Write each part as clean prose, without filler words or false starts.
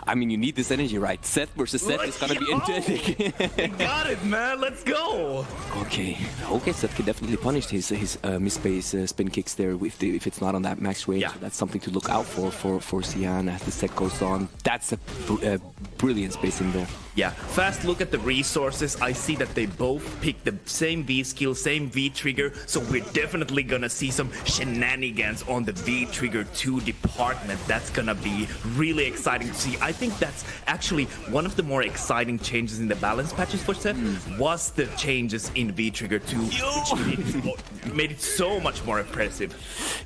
I mean, you need this energy, right? Seth versus Seth is gonna be interesting. You got it, man. Let's go. Okay, Seth can definitely punish his misspace spin kicks there if it's not on that max range. Yeah. So that's something to look out for Xian as the set goes on. That's a brilliant spacing there. Yeah, fast look at the resources. I see that they both pick the same V skill, same V trigger, so we're definitely gonna see some shenanigans on the V trigger 2 department. That's gonna be really exciting to see. I think that's actually one of the more exciting changes in the balance patches for Seth was the changes in V trigger 2, which made it so much more impressive.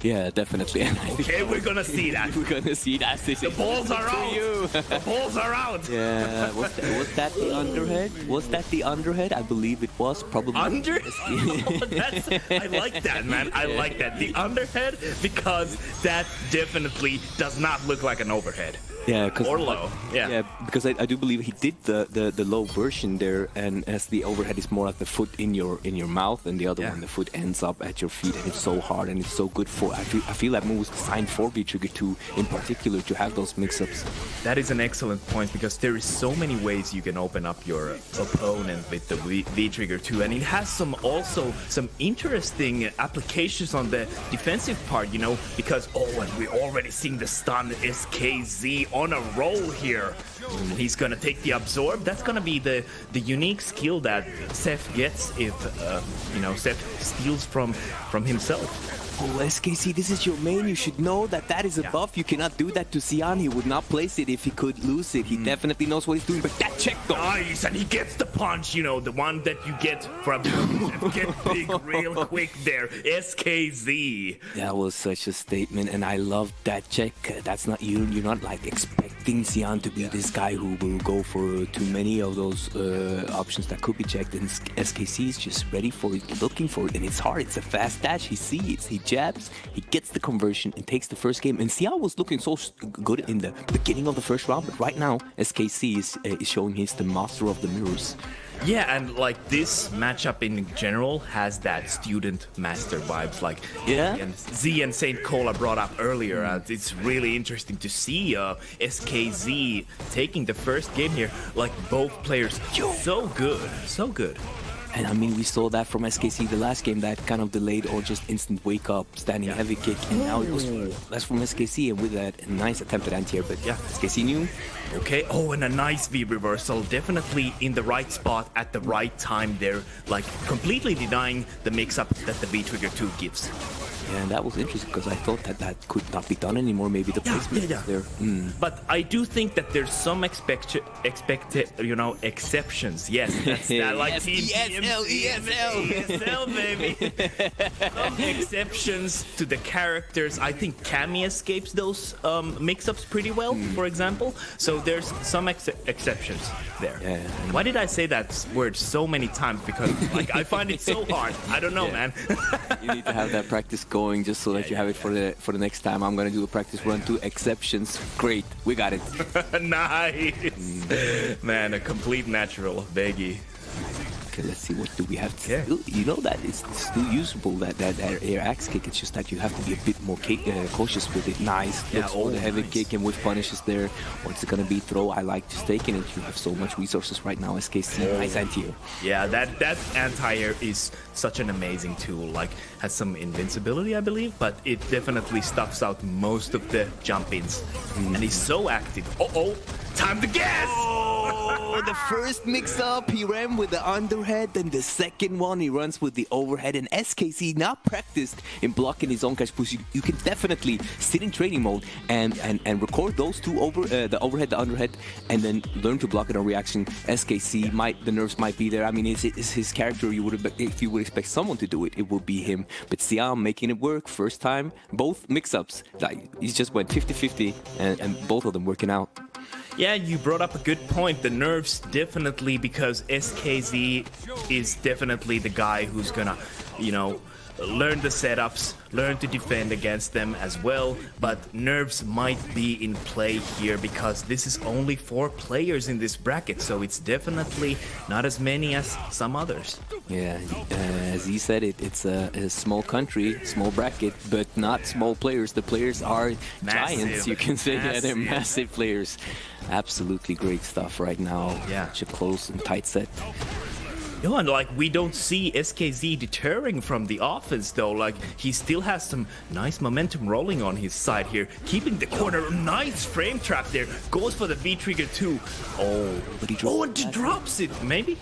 Yeah, definitely. Okay, we're gonna see that. We're gonna see that. The balls are out. The balls are out. Yeah, was that the underhead? Was that the underhead? I believe it was, probably. Under? I like that, man. I like that. The underhead, because that definitely does not look like an overhead. Yeah, or low. Yeah, because I do believe he did the low version there, and as the overhead is more at the foot in your mouth, and the other one, the foot ends up at your feet, and it's so hard and it's so good for. I feel that move was designed for V Trigger 2 in particular to have those mix-ups. That is an excellent point, because there is so many ways you can open up your opponent with the V Trigger 2, and it has some interesting applications on the defensive part, you know, because and we're already seeing the stun SKZ on a roll here. He's gonna take the absorb. That's gonna be the unique skill that Seth gets if Seth steals from himself. Oh, SKC, this is your main. You should know that is a buff. You cannot do that to Xian. He would not place it if he could lose it. He definitely knows what he's doing, but that check though. Nice, and he gets the punch, you know, the one that you get from get big real quick there. SKZ. That was such a statement, and I love that check. That's not you're not like expecting Xian to be this guy who will go for too many of those options that could be checked, and SKC is just ready for it, looking for it, and it's hard. It's a fast dash. He sees, he jabs, he gets the conversion and takes the first game. And Xian was looking so good in the beginning of the first round, but right now SKC is showing he's the master of the mirrors. Yeah, and like this matchup in general has that student master vibes, like Z and Saint Cola brought up earlier. It's really interesting to see SKZ taking the first game here. Like both players, so good. And I mean, we saw that from SKC the last game, that kind of delayed or just instant wake up, standing heavy kick, and now it was that's from SKC, and with that, a nice attempt at anti-air, but SKC knew. Okay, and a nice V reversal, definitely in the right spot at the right time there, like completely denying the mix-up that the V Trigger 2 gives. Yeah, and that was interesting because I thought that could not be done anymore. Maybe the placement is there. But I do think that there's some exceptions. Yes, that's that, like ESL, baby. Some exceptions to the characters. I think Cammy escapes those mix-ups pretty well, for example. So there's some exceptions there. Yeah. Why did I say that word so many times? Because like I find it so hard. I don't know, man. You need to have that practice going just so that you have it for the next time. I'm gonna do a practice run, 2 exceptions. Great, we got it. Nice. Man, a complete natural, Veggie. Okay, let's see, what do we have to do? You know that it's still usable, that air axe kick. It's just that you have to be a bit more cautious with it. Nice. Looks for the heavy kick and with punishes there. What's it gonna be? Throw. I like just taking it. You have so much resources right now. SKC, nice anti-air. Yeah, that anti-air is such an amazing tool. Like, has some invincibility, I believe, but it definitely stuffs out most of the jump-ins. And he's so active. Time to guess! The first mix-up, he ran with the underhead, then the second one, he runs with the overhead, and SKC not practiced in blocking his own catch push. You can definitely sit in training mode and record those two, the overhead, the underhead, and then learn to block it on reaction. SKC, the nerves might be there. I mean, it's his character. If you would expect someone to do it, it would be him. But Xian making it work, first time, both mix-ups. Like, he just went 50-50, and both of them working out. Yeah, you brought up a good point. The nerves definitely, because SKZ is definitely the guy who's gonna you know, learn the setups, learn to defend against them as well, but nerves might be in play here because this is only 4 players in this bracket, so it's definitely not as many as some others. Yeah, as he said, it's a small country, small bracket, but not small players. The players are Massive. giants, you can say. Yeah, they're Massive. massive players. Absolutely great stuff right now. Yeah. Such a close and tight set. No, and like we don't see SKZ deterring from the offense though. Like he still has some nice momentum rolling on his side here, keeping the corner. Nice frame trap there. Goes for the V trigger too. Oh, But he and he drops it. Maybe.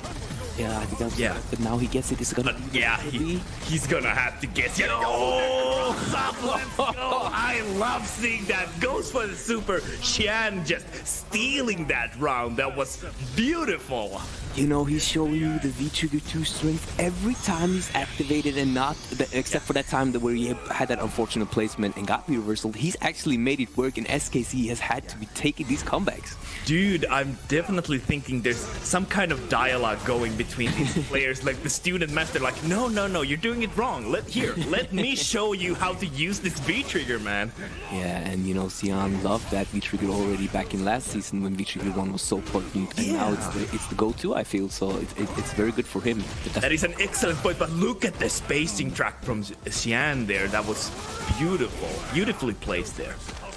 Yeah, I think that was Yeah. But now he gets it. It's gonna. Yeah, he's gonna have to get it. Oh, let's go. I love seeing that. Goes for the super. Xian just stealing that round. That was beautiful. You know, he's showing you the V-Trigger 2 strength every time he's activated, and not, except for that time where he had that unfortunate placement and got reversal. He's actually made it work, and SKZ has had to be taking these comebacks. Dude, I'm definitely thinking there's some kind of dialogue going between these players, like the student master, like, no, you're doing it wrong. Let me show you how to use this V-Trigger, man. Yeah, and you know, Xian loved that V-Trigger already back in last season when V-Trigger 1 was so potent, and now it's the go-to, I feel, so it's very good for him. That is an excellent point, but look at the spacing track from Xian there. That was beautiful, beautifully placed there.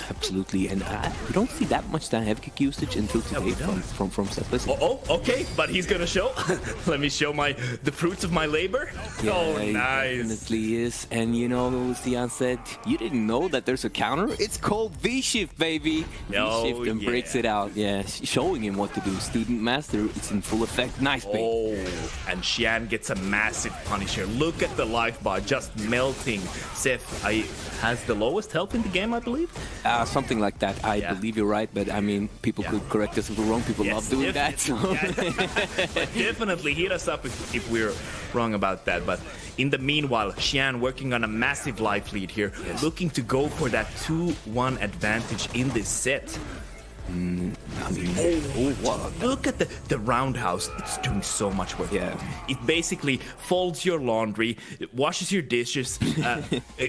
Absolutely, and we don't see that much down heavy kick usage until today from Seth. Listen. Oh, okay, but he's gonna show. Let me show the fruits of my labor. Yeah, oh, he nice. definitely is. And you know, Xian said, you didn't know that there's a counter? It's called V-Shift, baby. V-Shift and breaks it out. Yeah, showing him what to do. Student master, it's in full effect. Nice bait. Oh, and Xian gets a massive punish here. Look at the life bar just melting. Seth has the lowest health in the game, I believe. Something like that. I believe you're right, but I mean, people could correct us if we're wrong. People love doing that. So. Definitely hit us up if we're wrong about that. But in the meanwhile, Xian working on a massive life lead here, looking to go for that 2-1 advantage in this set. I mean, wow. Look at the roundhouse. It's doing so much work. Yeah. It basically folds your laundry, it washes your dishes,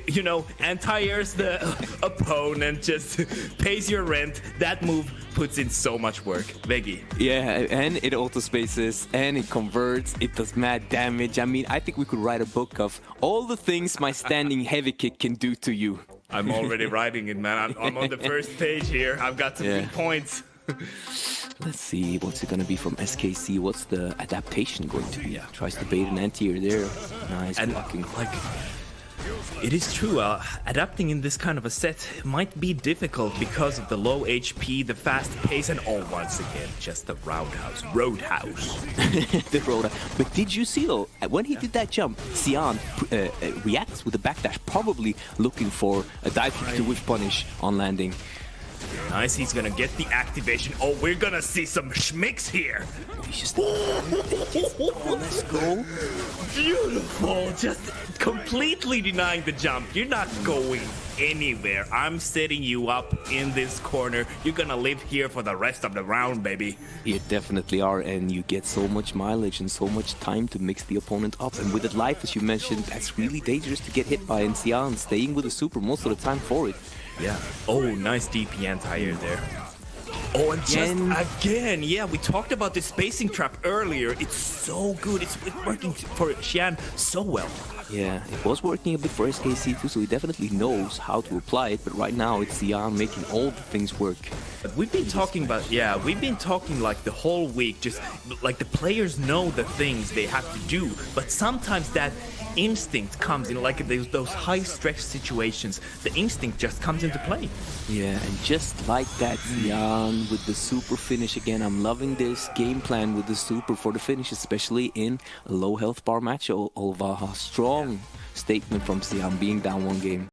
you know, anti-airs the opponent, just pays your rent. That move puts in so much work. Veggie. Yeah, and it auto spaces, and it converts, it does mad damage. I mean, I think we could write a book of all the things my standing heavy kick can do to you. I'm already writing it, man. I'm on the first page here. I've got some big points. Let's see, what's it going to be from SKC? What's the adaptation going to be? Tries to bait an anti-air there. Nice blocking. Like, it is true, adapting in this kind of a set might be difficult because of the low HP, the fast pace, and once again, just the roadhouse. The roadhouse. But did you see though, when he did that jump, Xian reacts with a backdash, probably looking for a dive kick to whiff punish on landing. Nice, he's gonna get the activation. Oh, we're gonna see some schmicks here. He's just... Let's go. Beautiful, just completely denying the jump. You're not going anywhere. I'm setting you up in this corner. You're gonna live here for the rest of the round, baby. You definitely are, and you get so much mileage and so much time to mix the opponent up. And with that life, as you mentioned, that's really dangerous to get hit by. And Xian staying with the super most of the time for it. Yeah. Oh, nice DP anti-air there. Oh, and just again, yeah, we talked about the spacing trap earlier. It's so good. It's working for Xian so well. Yeah, it was working a bit for SKC too, so he definitely knows how to apply it. But right now, it's Xian making all the things work. But we've been talking about, we've been talking like the whole week, just like the players know the things they have to do, but sometimes that instinct comes in, like those high stress situations, the instinct just comes into play. Yeah, and just like that, Xian with the super finish again. I'm loving this game plan with the super for the finish, especially in a low health bar match. All of a strong statement from Xian being down one game.